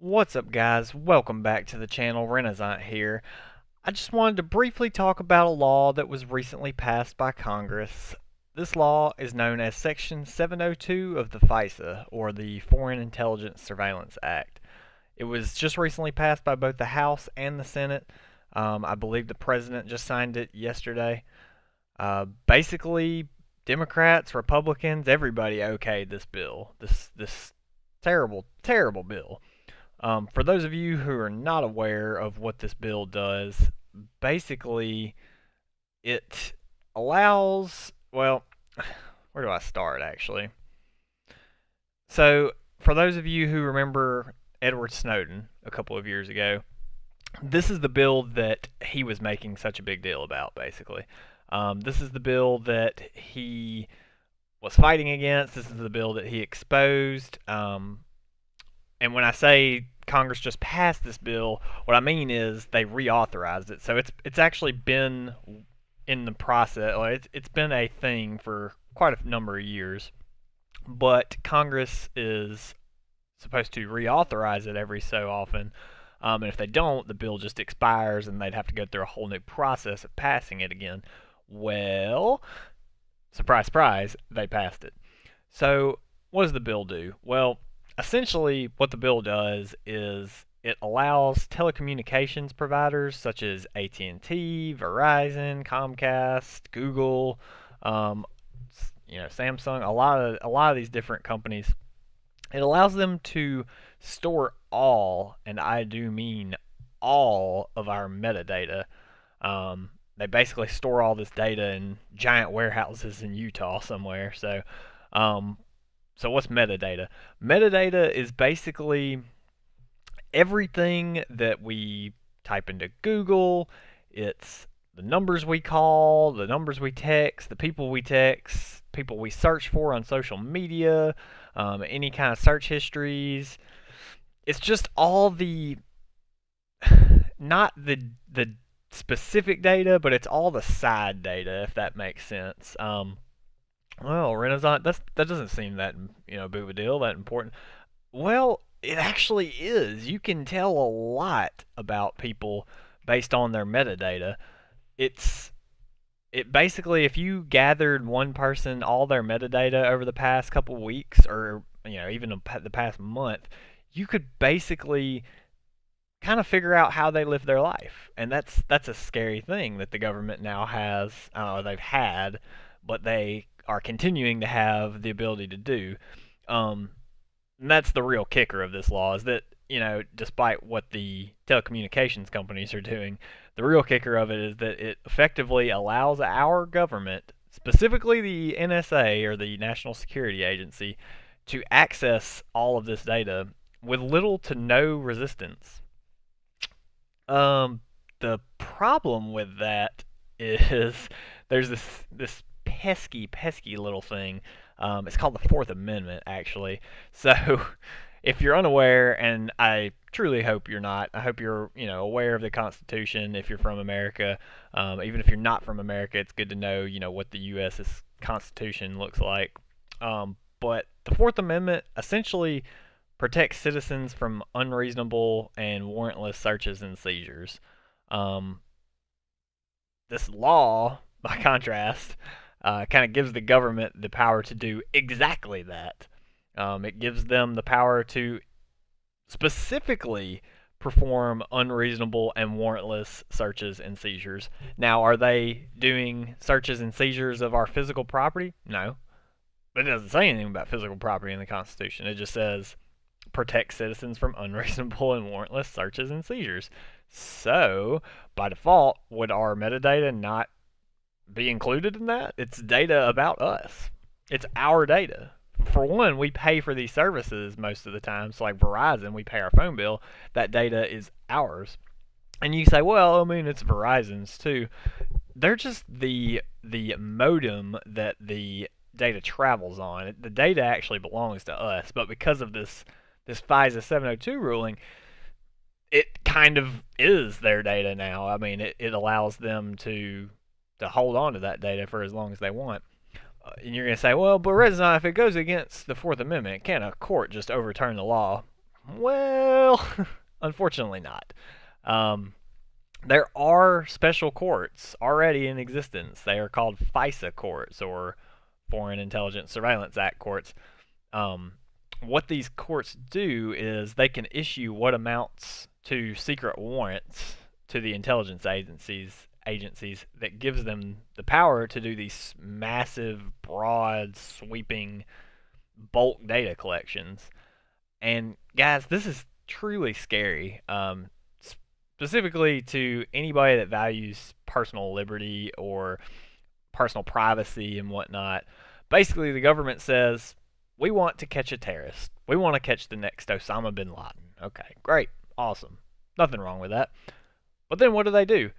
What's up, guys? Welcome back to the channel. Renaissance here. I just wanted to briefly talk about a law that was recently passed by Congress. This law is known as Section 702 of the FISA, or the Foreign Intelligence Surveillance Act. It was just recently passed by both the House and the Senate. I believe the President just signed it yesterday. Basically, Democrats, Republicans, everybody okayed this bill. This terrible, terrible bill. For those of you who are not aware of what this bill does, basically it allows, well, where do I start actually? So, for those of you who remember Edward Snowden a couple of years ago, this is the bill that he was making such a big deal about, basically. This is the bill that he was fighting against. This is the bill that he exposed. And when I say Congress just passed this bill, what I mean is they reauthorized it. So it's actually been in the process. It's been a thing for quite a number of years, but Congress is supposed to reauthorize it every so often. And if they don't, the bill just expires, and they'd have to go through a whole new process of passing it again. Well, surprise, surprise, they passed it. So what does the bill do? Well, essentially what the bill does is it allows telecommunications providers such as AT&T, Verizon, Comcast, Google, Samsung, a lot of these different companies. It allows them to store all, and I do mean all, of our metadata. They basically store all this data in giant warehouses in Utah somewhere. So what's metadata? Metadata is basically everything that we type into Google. It's the numbers we call, the numbers we text, the people we text, people we search for on social media, any kind of search histories. It's just all the, not the specific data, but it's all the side data, if that makes sense. Well, Renaissance, that doesn't seem that, big of a deal, that important. Well, it actually is. You can tell a lot about people based on their metadata. It basically, if you gathered one person all their metadata over the past couple weeks, or even the past month, you could basically kind of figure out how they live their life, and that's a scary thing that the government now has. They've had, but they are continuing to have the ability to do. And that's the real kicker of this law, is that, despite what the telecommunications companies are doing, the real kicker of it is that it effectively allows our government, specifically the NSA, or the National Security Agency, to access all of this data with little to no resistance. The problem with that is there's this pesky little thing. It's called the Fourth Amendment, actually. So, if you're unaware, and I truly hope you're not, I hope you're aware of the Constitution if you're from America. Even if you're not from America, it's good to know what the U.S.'s Constitution looks like. But the Fourth Amendment essentially protects citizens from unreasonable and warrantless searches and seizures. This law, by contrast, kind of gives the government the power to do exactly that. It gives them the power to specifically perform unreasonable and warrantless searches and seizures. Now, are they doing searches and seizures of our physical property? No. But it doesn't say anything about physical property in the Constitution. It just says protect citizens from unreasonable and warrantless searches and seizures. So, by default, would our metadata not be included in that? It's data about us. It's our data. For one, we pay for these services most of the time. So like Verizon, we pay our phone bill. That data is ours. And you say, well, I mean, it's Verizon's too. They're just the modem that the data travels on. The data actually belongs to us, but because of this FISA 702 ruling, it kind of is their data now. I mean, it allows them to hold on to that data for as long as they want. And you're going to say, well, but Renaissance, if it goes against the Fourth Amendment, can't a court just overturn the law? Well, unfortunately not. Um, there are special courts already in existence. They are called FISA courts, or Foreign Intelligence Surveillance Act courts. Um, what these courts do is they can issue what amounts to secret warrants to the intelligence agencies that gives them the power to do these massive, broad, sweeping bulk data collections. And guys, this is truly scary. Specifically to anybody that values personal liberty or personal privacy and whatnot. Basically, the government says, we want to catch a terrorist. We want to catch the next Osama bin Laden. Okay, great. Awesome. Nothing wrong with that. But then what do?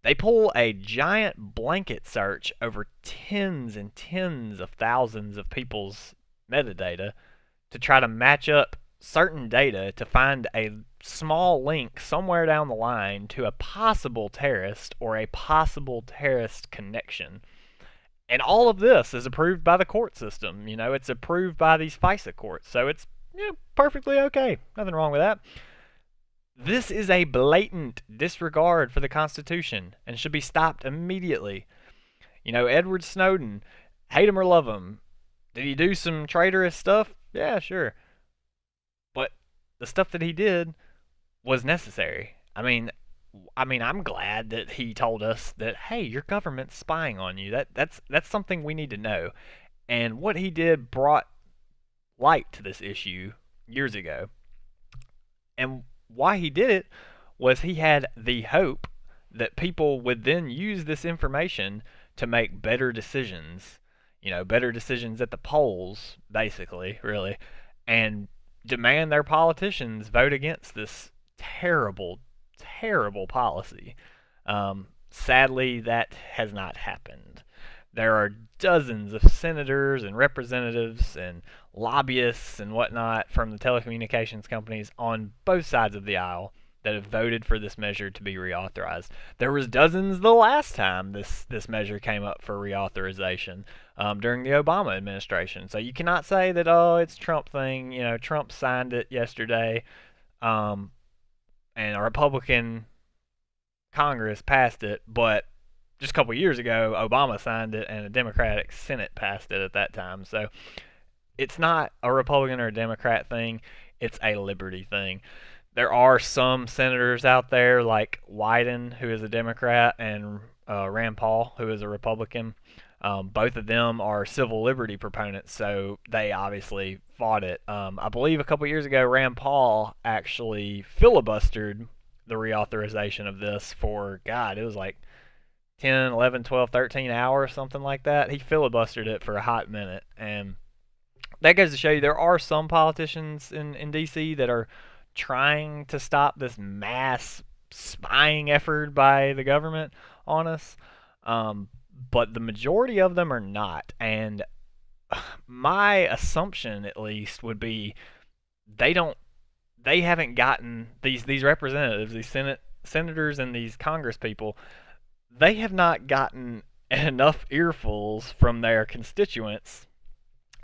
They pull a giant blanket search over tens and tens of thousands of people's metadata to try to match up certain data to find a small link somewhere down the line to a possible terrorist or a possible terrorist connection. And all of this is approved by the court system. You know, it's approved by these FISA courts. So it's perfectly okay. Nothing wrong with that. This is a blatant disregard for the Constitution and should be stopped immediately. You know, Edward Snowden, hate him or love him, did he do some traitorous stuff? Yeah, sure. But the stuff that he did was necessary. I'm glad that he told us that, hey, your government's spying on you. That's something we need to know. And what he did brought light to this issue years ago. And why he did it was he had the hope that people would then use this information to make better decisions. You know, better decisions at the polls, basically, really, and demand their politicians vote against this terrible, terrible policy. Sadly, that has not happened. There are dozens of senators and representatives and lobbyists and whatnot from the telecommunications companies on both sides of the aisle that have voted for this measure to be reauthorized. There was dozens the last time this measure came up for reauthorization during the Obama administration. So you cannot say that, oh, it's a Trump thing. You know, Trump signed it yesterday, and a Republican Congress passed it, but just a couple years ago, Obama signed it and a Democratic Senate passed it at that time. So it's not a Republican or a Democrat thing, it's a liberty thing. There are some senators out there like Wyden, who is a Democrat, and Rand Paul, who is a Republican. Both of them are civil liberty proponents, so they obviously fought it. I believe a couple years ago, Rand Paul actually filibustered the reauthorization of this for, God, it was like 10, 11, 12, 13 hours, something like that. He filibustered it for a hot minute. And that goes to show you there are some politicians in D.C. that are trying to stop this mass spying effort by the government on us. But the majority of them are not. And my assumption, at least, would be they haven't gotten these representatives, these senators and these Congress people, they have not gotten enough earfuls from their constituents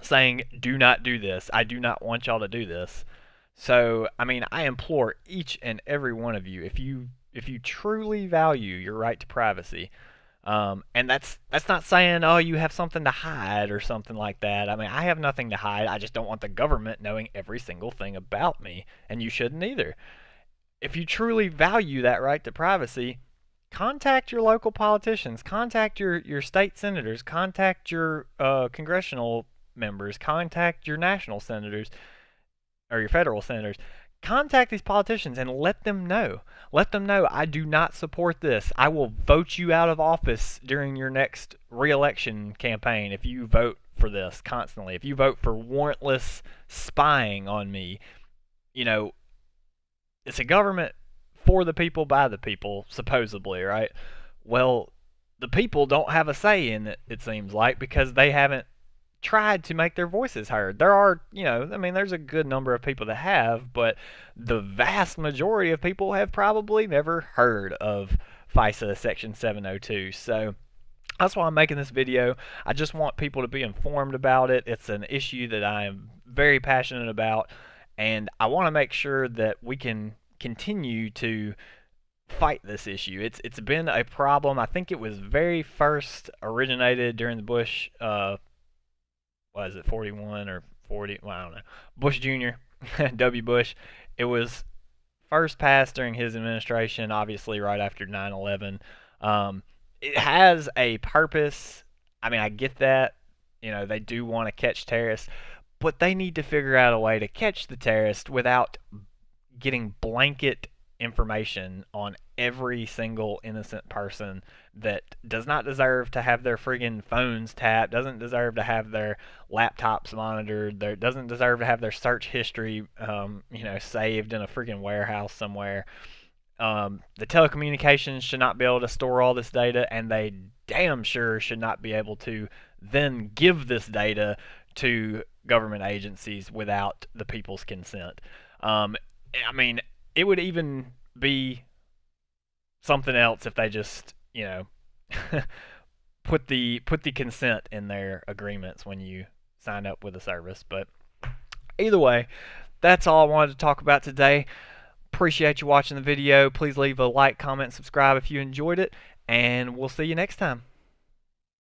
saying, do not do this. I do not want y'all to do this. So, I implore each and every one of you, if you truly value your right to privacy, and that's not saying, oh, you have something to hide or something like that. I have nothing to hide. I just don't want the government knowing every single thing about me, and you shouldn't either. If you truly value that right to privacy, contact your local politicians, contact your state senators, contact your congressional members, contact your national senators or your federal senators. Contact these politicians and let them know. Let them know, I do not support this. I will vote you out of office during your next re-election campaign if you vote for this constantly. If you vote for warrantless spying on me. You know, it's a government for the people, by the people, supposedly, right? Well, the people don't have a say in it, it seems like, because they haven't tried to make their voices heard. There are, there's a good number of people that have, but the vast majority of people have probably never heard of FISA Section 702. So that's why I'm making this video. I just want people to be informed about it. It's an issue that I am very passionate about, And I want to make sure that we can continue to fight this issue. It's been a problem. I think it was very first originated during the Bush, what is it, 41 or 40? Well, I don't know. Bush Jr. W. Bush. It was first passed during his administration, obviously right after 9/11. It has a purpose. I mean, I get that. You know, they do want to catch terrorists, but they need to figure out a way to catch the terrorists without getting blanket information on every single innocent person that does not deserve to have their friggin' phones tapped, doesn't deserve to have their laptops monitored, doesn't deserve to have their search history, saved in a friggin' warehouse somewhere. The telecommunications should not be able to store all this data, and they damn sure should not be able to then give this data to government agencies without the people's consent. I mean, it would even be something else if they just, put the consent in their agreements when you sign up with a service. But either way, that's all I wanted to talk about today. Appreciate you watching the video. Please leave a like, comment, subscribe if you enjoyed it, and we'll see you next time.